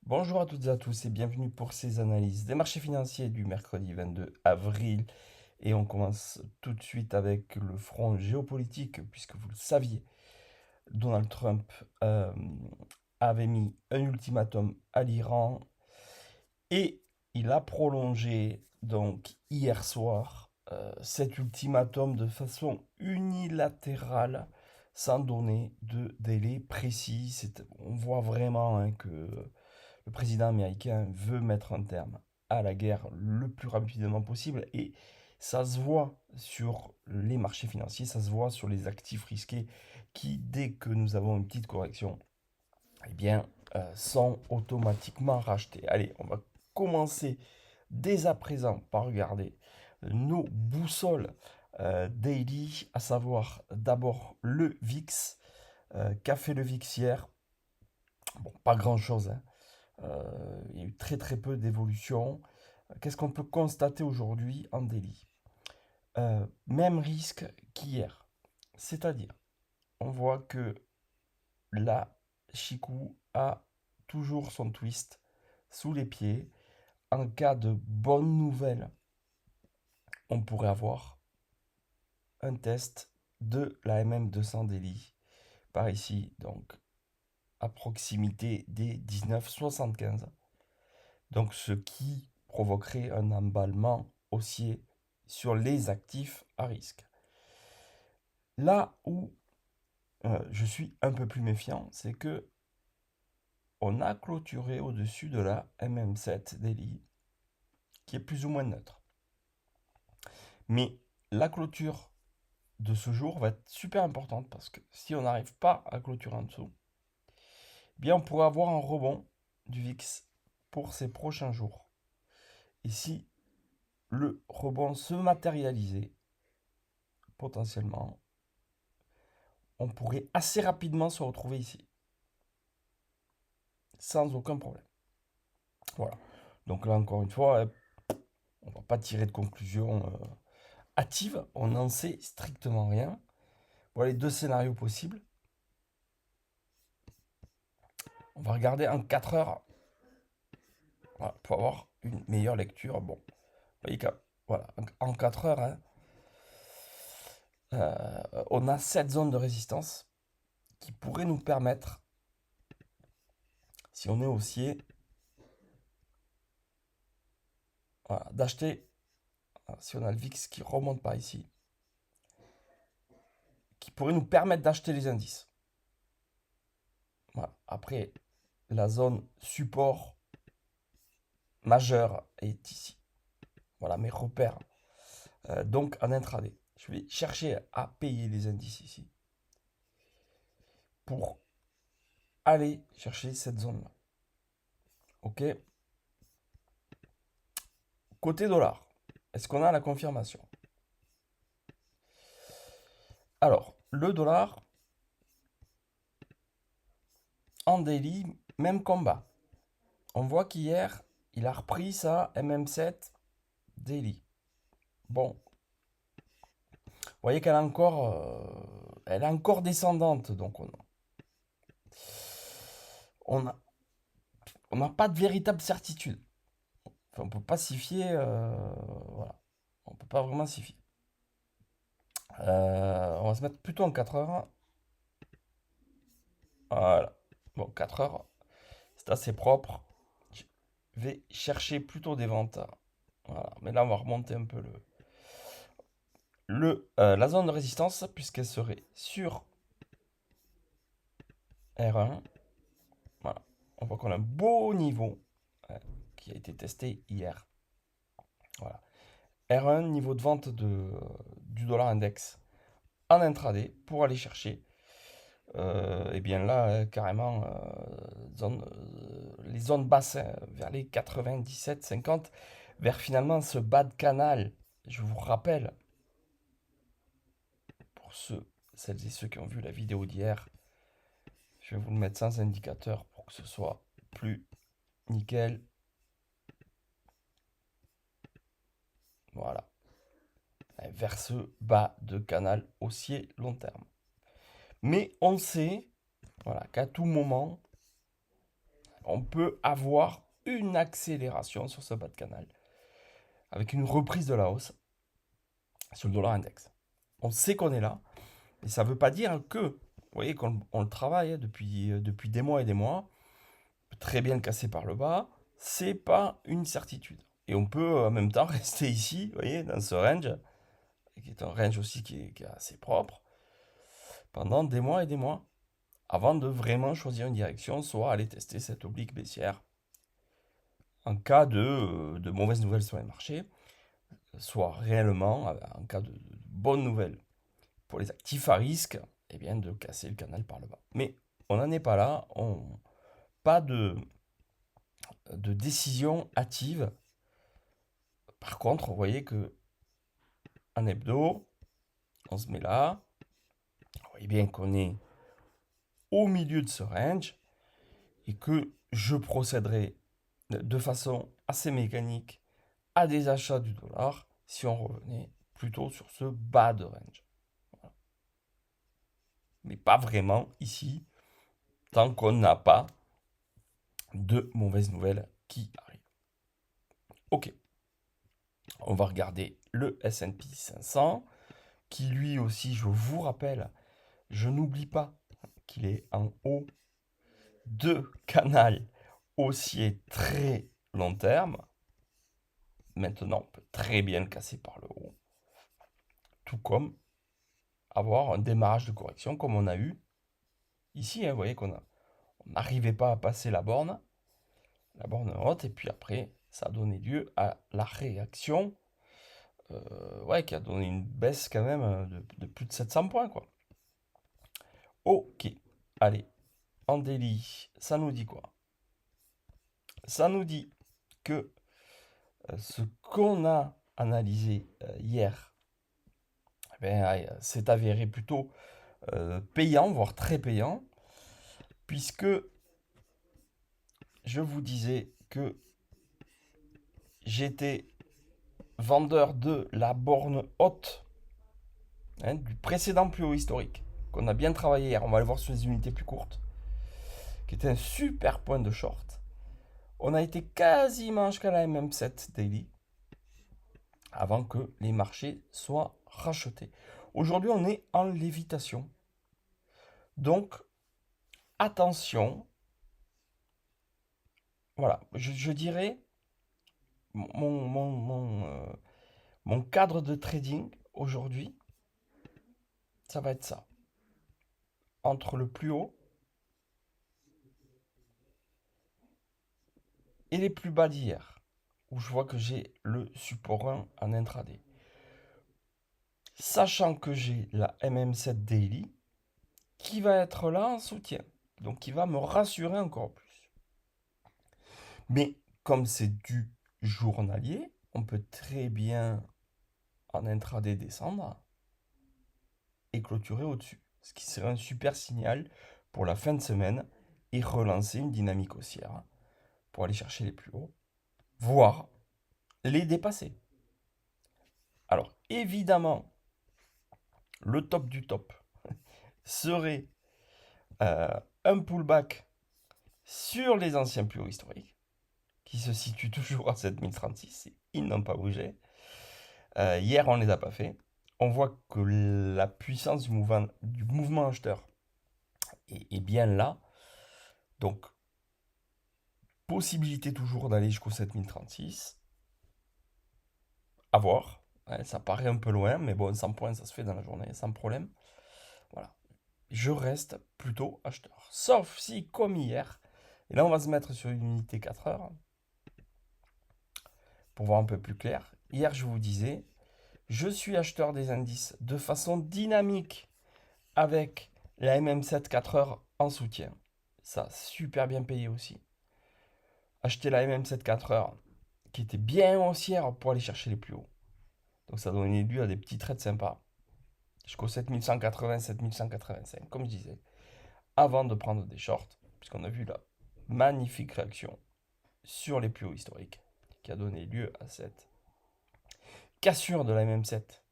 Bonjour à toutes et à tous et bienvenue pour ces analyses des marchés financiers du mercredi 22 avril. Et on commence tout de suite avec le front géopolitique, puisque vous le saviez, Donald Trump avait mis un ultimatum à l'Iran et il a prolongé donc hier soir cet ultimatum de façon unilatérale sans donner de délai précis. On voit vraiment que le président américain veut mettre un terme à la guerre le plus rapidement possible et ça se voit sur les marchés financiers, ça se voit sur les actifs risqués qui, dès que nous avons une petite correction, eh bien, sont automatiquement rachetés. Allez, on va commencer dès à présent par regarder nos boussoles daily, à savoir d'abord le VIX. Qu'a fait le VIX hier? Bon, pas grand-chose, hein. Il y a eu très très peu d'évolution. Qu'est-ce qu'on peut constater aujourd'hui en daily? Même risque qu'hier. C'est-à-dire, on voit que la Chikou a toujours son twist sous les pieds. En cas de bonne nouvelle, on pourrait avoir un test de la MM200 daily par ici, donc à proximité des 19,75. Donc ce qui provoquerait un emballement haussier sur les actifs à risque. Là où je suis un peu plus méfiant, c'est que on a clôturé au-dessus de la MM7 daily, qui est plus ou moins neutre. Mais la clôture de ce jour va être super importante parce que si on n'arrive pas à clôturer en dessous, eh bien on pourrait avoir un rebond du VIX pour ces prochains jours. Et si le rebond se matérialisait, potentiellement, on pourrait assez rapidement se retrouver ici, sans aucun problème. Voilà. Donc là, encore une fois, on ne va pas tirer de conclusion hâtive, on n'en sait strictement rien. Voilà les deux scénarios possibles. On va regarder en 4 heures, voilà, pour avoir une meilleure lecture. Bon, vous voyez que, voilà, en 4 heures, hein, on a 7 zones de résistance qui pourraient nous permettre, si on est haussier, voilà, d'acheter. Si on a le VIX qui remonte par ici, qui pourrait nous permettre d'acheter les indices. Voilà. Après, la zone support majeure est ici. Voilà mes repères. Donc en intraday, je vais chercher à payer les indices ici pour aller chercher cette zone-là. Ok. Côté dollar, est-ce qu'on a la confirmation? Alors, le dollar en daily, même combat. On voit qu'hier, il a repris sa MM7 daily. Bon, vous voyez qu'elle elle est encore descendante, donc on a- on n'a pas de véritable certitude. Enfin, on peut pas s'y fier, voilà. On peut pas vraiment s'y fier. On va se mettre plutôt en 4 heures. Voilà. Bon, 4 heures, c'est assez propre. Je vais chercher plutôt des ventes. Voilà. Mais là, on va remonter un peu la zone de résistance, puisqu'elle serait sur R1. Voilà. On voit qu'on a un beau niveau qui a été testé hier. Voilà. R1, niveau de vente du dollar index en intraday pour aller chercher. Et bien là, carrément, les zones basses, hein, vers les 97-50, vers finalement ce bas de canal. Je vous rappelle, pour celles et ceux qui ont vu la vidéo d'hier, je vais vous le mettre sans indicateur pour que ce soit plus nickel. Voilà. Vers ce bas de canal haussier long terme. Mais on sait, voilà, qu'à tout moment, on peut avoir une accélération sur ce bas de canal avec une reprise de la hausse sur le dollar index. On sait qu'on est là, mais ça ne veut pas dire que, vous voyez qu'on le travaille depuis des mois et des mois, on peut très bien le casser par le bas, c'est pas une certitude. Et on peut en même temps rester ici, vous voyez, dans ce range, qui est un range aussi qui est assez propre, pendant des mois et des mois, avant de vraiment choisir une direction, soit aller tester cette oblique baissière en cas de mauvaises nouvelles sur les marchés, soit réellement, en cas de bonnes nouvelles pour les actifs à risque, eh bien de casser le canal par le bas. Mais on n'en est pas là, pas de décision hâtive. Par contre, vous voyez que en hebdo, on se met là, vous voyez bien qu'on est au milieu de ce range et que je procéderai de façon assez mécanique à des achats du dollar si on revenait plutôt sur ce bas de range. Voilà. Mais pas vraiment ici, tant qu'on n'a pas de mauvaises nouvelles qui arrivent. Ok, on va regarder le S&P 500, qui lui aussi, je vous rappelle, je n'oublie pas qu'il est en haut de canal haussier très long terme. Maintenant, on peut très bien le casser par le haut. Tout comme avoir un démarrage de correction comme on a eu ici. Vous voyez qu'on n'arrivait pas à passer la borne haute, et puis après, ça a donné lieu à la réaction, qui a donné une baisse quand même de plus de 700 points, quoi. Ok, allez, en daily, ça nous dit quoi? Ça nous dit que ce qu'on a analysé hier s'est avéré plutôt payant, voire très payant, puisque je vous disais que j'étais vendeur de la borne haute, du précédent plus haut historique, qu'on a bien travaillé hier, on va le voir sur les unités plus courtes, qui était un super point de short. On a été quasiment jusqu'à la MM7 daily, avant que les marchés soient rachetés. Aujourd'hui, on est en lévitation. Donc, attention. Voilà, je dirais, mon cadre de trading aujourd'hui, ça va être ça. Entre le plus haut et les plus bas d'hier, où je vois que j'ai le support 1 en intraday. Sachant que j'ai la MM7 Daily qui va être là en soutien, donc qui va me rassurer encore plus. Mais comme c'est du journalier, on peut très bien en intraday descendre et clôturer au-dessus, ce qui serait un super signal pour la fin de semaine et relancer une dynamique haussière pour aller chercher les plus hauts, voire les dépasser. Alors évidemment, le top du top serait un pullback sur les anciens plus hauts historiques, qui se situent toujours à 7036, ils n'ont pas bougé. Hier, on ne les a pas fait. On voit que la puissance du mouvement acheteur est bien là. Donc, possibilité toujours d'aller jusqu'au 7036. À voir. Ouais, ça paraît un peu loin, mais bon, 100 points, ça se fait dans la journée, sans problème. Voilà. Je reste plutôt acheteur. Sauf si, comme hier, et là, on va se mettre sur une unité 4 heures pour voir un peu plus clair. Hier, je vous disais, je suis acheteur des indices de façon dynamique avec la MM7 4 heures en soutien. Ça, super bien payé aussi. Acheter la MM7 4 heures qui était bien haussière pour aller chercher les plus hauts. Donc ça donnait lieu à des petits trades sympas. Jusqu'au 7180, 7185, comme je disais. Avant de prendre des shorts, puisqu'on a vu la magnifique réaction sur les plus hauts historiques, qui a donné lieu à cette cassure de la MM7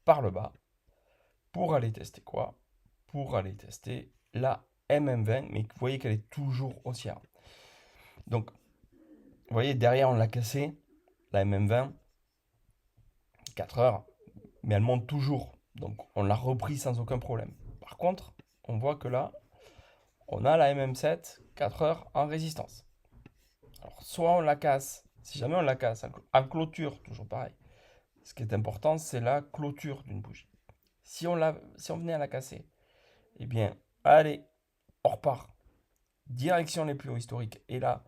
par le bas, pour aller tester quoi? Pour aller tester la MM20, mais vous voyez qu'elle est toujours haussière. Donc, vous voyez, derrière, on l'a cassé, la MM20, 4 heures, mais elle monte toujours. Donc, on l'a repris sans aucun problème. Par contre, on voit que là, on a la MM7, 4 heures en résistance. Alors, soit on la casse, si jamais on la casse en clôture, toujours pareil. Ce qui est important, c'est la clôture d'une bougie. Si on venait à la casser, eh bien, allez, on repart. Direction les plus hauts historiques. Et là,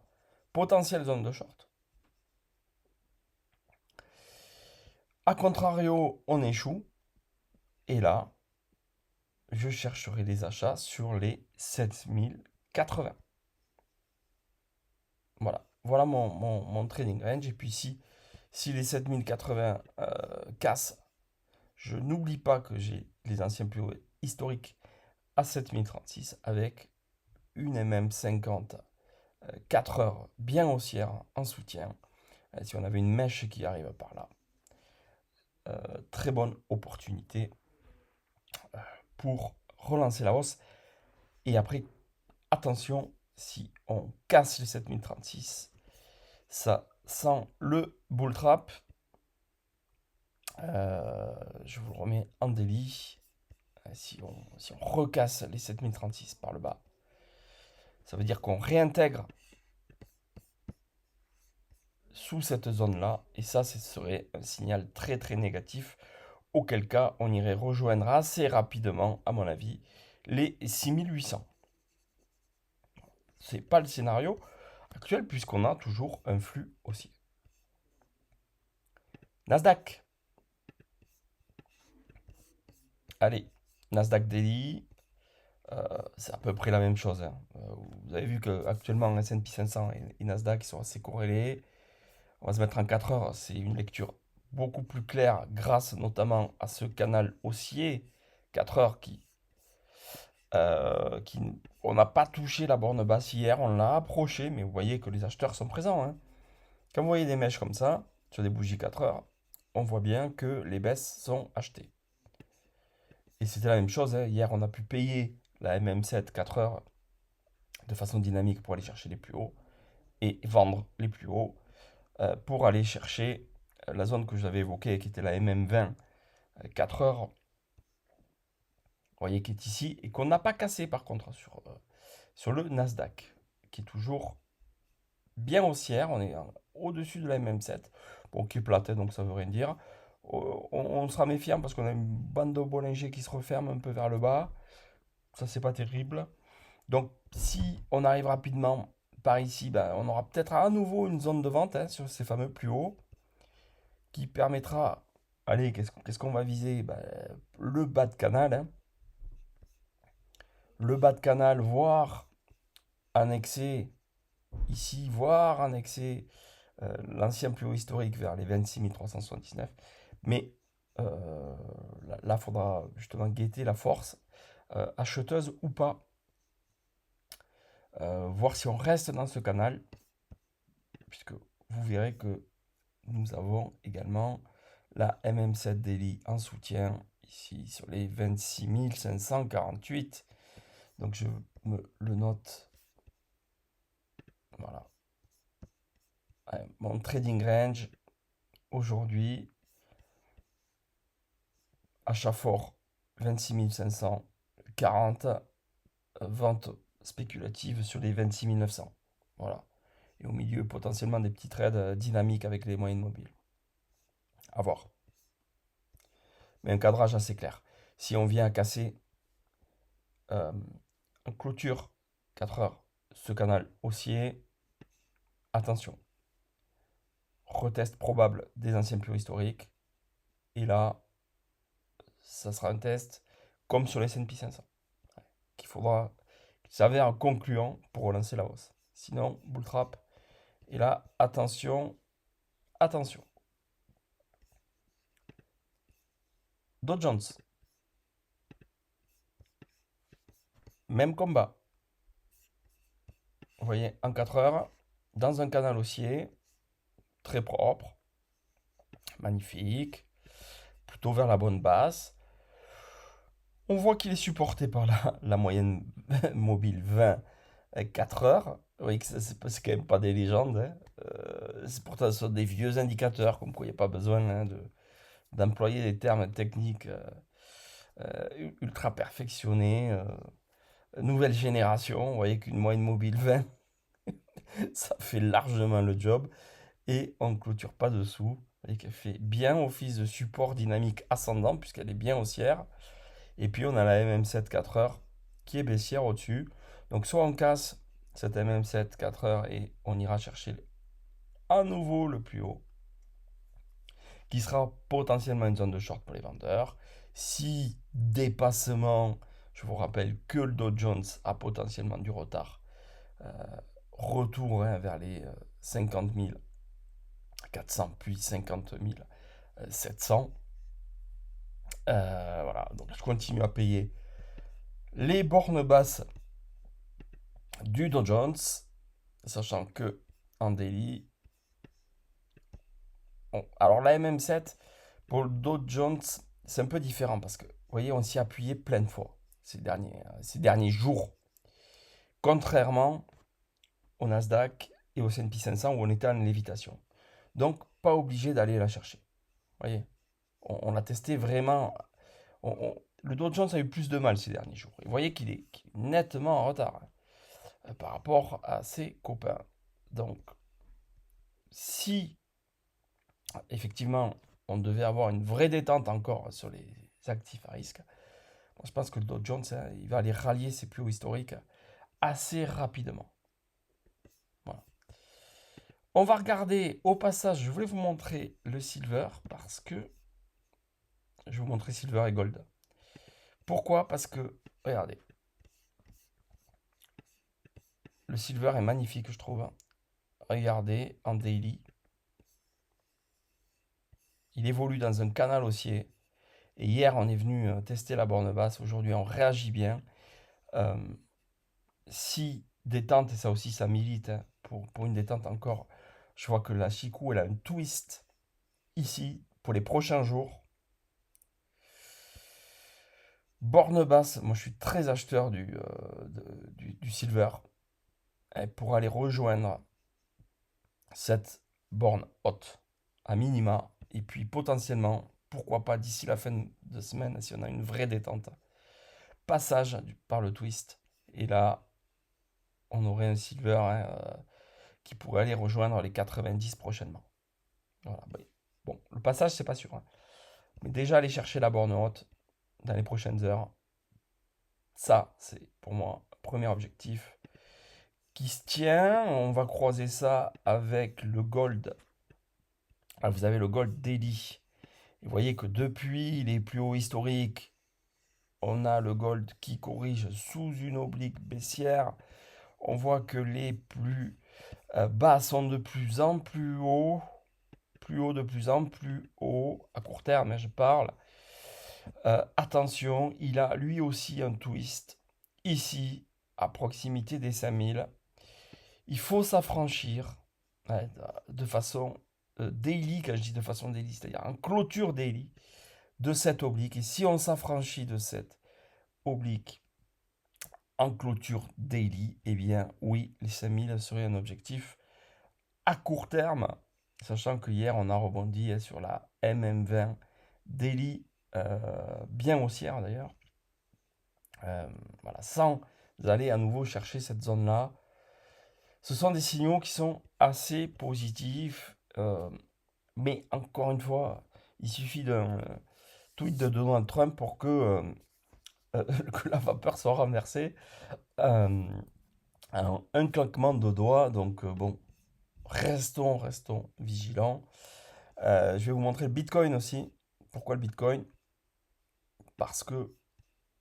potentielle zone de short. A contrario, on échoue. Et là, je chercherai les achats sur les 7080. Voilà mon trading range. Et puis si les 7080 cassent, je n'oublie pas que j'ai les anciens plus hauts historiques à 7036 avec une MM50 4 heures bien haussière en soutien. Si on avait une mèche qui arrive par là, très bonne opportunité pour relancer la hausse. Et après, attention, si on casse les 7036, ça sent le bull trap. Je vous le remets en délit. Si on recasse les 7036 par le bas, ça veut dire qu'on réintègre sous cette zone-là. Et ça, ce serait un signal très très négatif. Auquel cas, on irait rejoindre assez rapidement, à mon avis, les 6800. Ce n'est pas le scénario actuel puisqu'on a toujours un flux haussier. Nasdaq. Allez, Nasdaq Daily, c'est à peu près la même chose, hein. Vous avez vu qu'actuellement, S&P 500 et Nasdaq sont assez corrélés. On va se mettre en 4 heures, c'est une lecture beaucoup plus claire grâce notamment à ce canal haussier 4 heures qui on n'a pas touché la borne basse hier, on l'a approché, mais vous voyez que les acheteurs sont présents, hein. Quand vous voyez des mèches comme ça, sur des bougies 4 heures, on voit bien que les baisses sont achetées. Et c'était la même chose, hein. Hier, on a pu payer la MM7 4 heures de façon dynamique pour aller chercher les plus hauts et vendre les plus hauts pour aller chercher la zone que j'avais évoquée qui était la MM20 4 heures. Vous voyez qui est ici et qu'on n'a pas cassé par contre sur le Nasdaq qui est toujours bien haussière. On est au-dessus de la MM7, bon, qui est plate, donc ça veut rien dire. On sera méfiant parce qu'on a une bande de Bollinger qui se referme un peu vers le bas. Ça, c'est pas terrible. Donc, si on arrive rapidement par ici, ben, on aura peut-être à nouveau une zone de vente, hein, sur ces fameux plus hauts qui permettra. Allez, qu'est-ce qu'on va viser? Ben, le bas de canal, hein. Le bas de canal, voire annexer ici, voire annexer l'ancien plus haut historique vers les 26 379. Mais là, il faudra justement guetter la force acheteuse ou pas. Voir si on reste dans ce canal, puisque vous verrez que nous avons également la MM7 Daily en soutien, ici sur les 26 548. Donc je me le note. Voilà. Mon trading range aujourd'hui, achat fort 26 540, vente spéculative sur les 26 900. Voilà. Et au milieu, potentiellement des petits trades dynamiques avec les moyennes mobiles. À voir. Mais un cadrage assez clair. Si on vient à casser en clôture 4 heures ce canal haussier, attention. Retest probable des anciens plus historiques. Et là, ça sera un test comme sur les S&P 500. Qu'il faudra qu'il s'avère concluant pour relancer la hausse. Sinon, bull trap. Et là, attention, attention. Dow Jones. Même combat. Vous voyez, en 4 heures, dans un canal haussier, très propre, magnifique, plutôt vers la bonne basse. On voit qu'il est supporté par la moyenne mobile 20 à 4 heures. Vous voyez que c'est quand même pas des légendes, hein. C'est pourtant ce sont des vieux indicateurs, comme quoi il n'y a pas besoin, hein, d'employer des termes techniques ultra perfectionnés. Nouvelle génération, vous voyez qu'une moyenne mobile 20, ça fait largement le job. Et on ne clôture pas dessous. Vous voyez qu'elle fait bien office de support dynamique ascendant, puisqu'elle est bien haussière. Et puis on a la MM7 4 heures qui est baissière au-dessus. Donc soit on casse cette MM7 4 heures et on ira chercher à nouveau le plus haut, qui sera potentiellement une zone de short pour les vendeurs. Si dépassement, je vous rappelle que le Dow Jones a potentiellement du retard. Retour, hein, vers les 50 400 puis 50 700. Voilà, donc je continue à payer les bornes basses du Dow Jones, sachant que en daily, alors la MM7 pour le Dow Jones, c'est un peu différent parce que, vous voyez, on s'y appuyait plein de fois ces derniers jours, contrairement au Nasdaq et au S&P 500 où on était en lévitation. Donc, pas obligé d'aller la chercher. Vous voyez, on a testé vraiment. Le Dow Jones a eu plus de mal ces derniers jours. Et vous voyez qu'il est nettement en retard, hein, par rapport à ses copains. Donc, si effectivement on devait avoir une vraie détente encore sur les actifs à risque, je pense que le Dow Jones, hein, il va aller rallier ses plus hauts historiques assez rapidement. Voilà. On va regarder au passage, je voulais vous montrer le silver parce que je vais vous montrer silver et gold. Pourquoi? Parce que, regardez, le silver est magnifique, je trouve. Regardez, en daily, il évolue dans un canal haussier. Et hier, on est venu tester la borne basse. Aujourd'hui, on réagit bien. Si détente, et ça aussi, ça milite, hein, pour une détente encore, je vois que la Chikou, elle a un twist ici pour les prochains jours. Borne basse, moi je suis très acheteur du silver, et pour aller rejoindre cette borne haute à minima, et puis potentiellement, pourquoi pas d'ici la fin de semaine, si on a une vraie détente, passage par le twist, et là on aurait un silver, hein, qui pourrait aller rejoindre les 90 prochainement. Voilà. Bon, le passage c'est pas sûr, hein. Mais déjà aller chercher la borne haute dans les prochaines heures, ça c'est pour moi un premier objectif qui se tient. On va croiser ça avec le gold. Alors, vous avez le gold daily. Et vous voyez que depuis les plus hauts historiques, on a le gold qui corrige sous une oblique baissière. On voit que les plus bas sont de plus en plus hauts. Plus haut, de plus en plus haut, à court terme, hein, je parle. Attention, il a lui aussi un twist ici, à proximité des 5000. Il faut s'affranchir, ouais, de façon daily, quand je dis de façon daily, c'est-à-dire en clôture daily, de cette oblique. Et si on s'affranchit de cette oblique en clôture daily, eh bien oui, les 5000 seraient un objectif à court terme, sachant que hier on a rebondi, hein, sur la MM20 daily, bien haussière d'ailleurs. Voilà, sans aller à nouveau chercher cette zone-là. Ce sont des signaux qui sont assez positifs, mais encore une fois, il suffit d'un tweet de Donald Trump pour que la vapeur soit renversée. Alors, un claquement de doigts, donc bon, restons vigilants. Je vais vous montrer le Bitcoin aussi. Pourquoi le Bitcoin? Parce que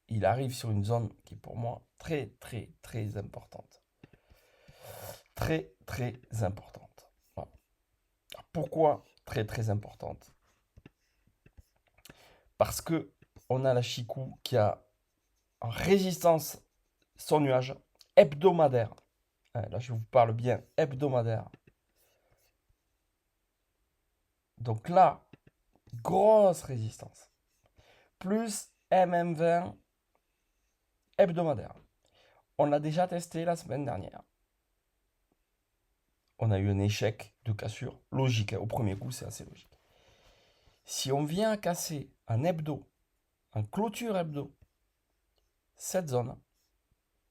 il arrive sur une zone qui est pour moi très importante. Très importante. Voilà. Pourquoi très importante? Parce que on a la Chikou qui a en résistance son nuage hebdomadaire. Là, je vous parle bien hebdomadaire. Donc là, grosse résistance. Plus MM20 hebdomadaire. On l'a déjà testé la semaine dernière. On a eu un échec de cassure. Logique, hein, au premier coup, c'est assez logique. Si on vient casser en hebdo, en clôture hebdo, cette zone,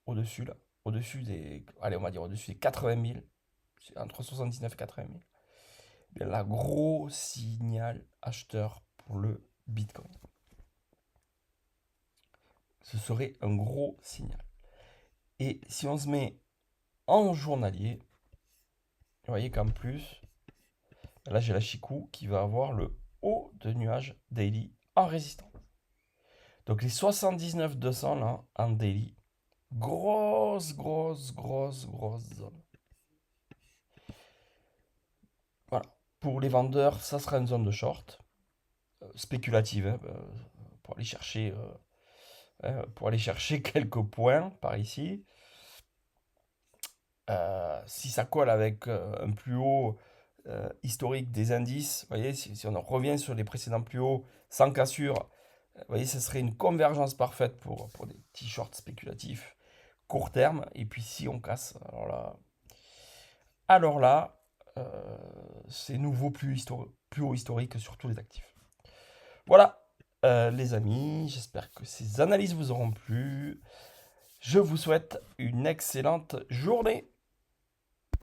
au-dessus là, au-dessus des, allez, on va dire au-dessus des 80 000, entre 79 et 80 000, bien là, gros signal acheteur pour le Bitcoin. Ce serait un gros signal. Et si on se met en journalier, vous voyez qu'en plus, là j'ai la Chikou qui va avoir le haut de nuage daily en résistance. Donc les 79 200 là en daily, grosse zone. Voilà. Pour les vendeurs, ça sera une zone de short spéculative, hein, pour aller chercher quelques points par ici. Si ça colle avec un plus haut historique des indices, vous voyez, si on revient sur les précédents plus hauts sans cassure, vous voyez, ce serait une convergence parfaite pour des petits shorts spéculatifs court terme. Et puis si on casse, alors là, c'est nouveau plus haut historique sur tous les actifs. Voilà, les amis, j'espère que ces analyses vous auront plu. Je vous souhaite une excellente journée.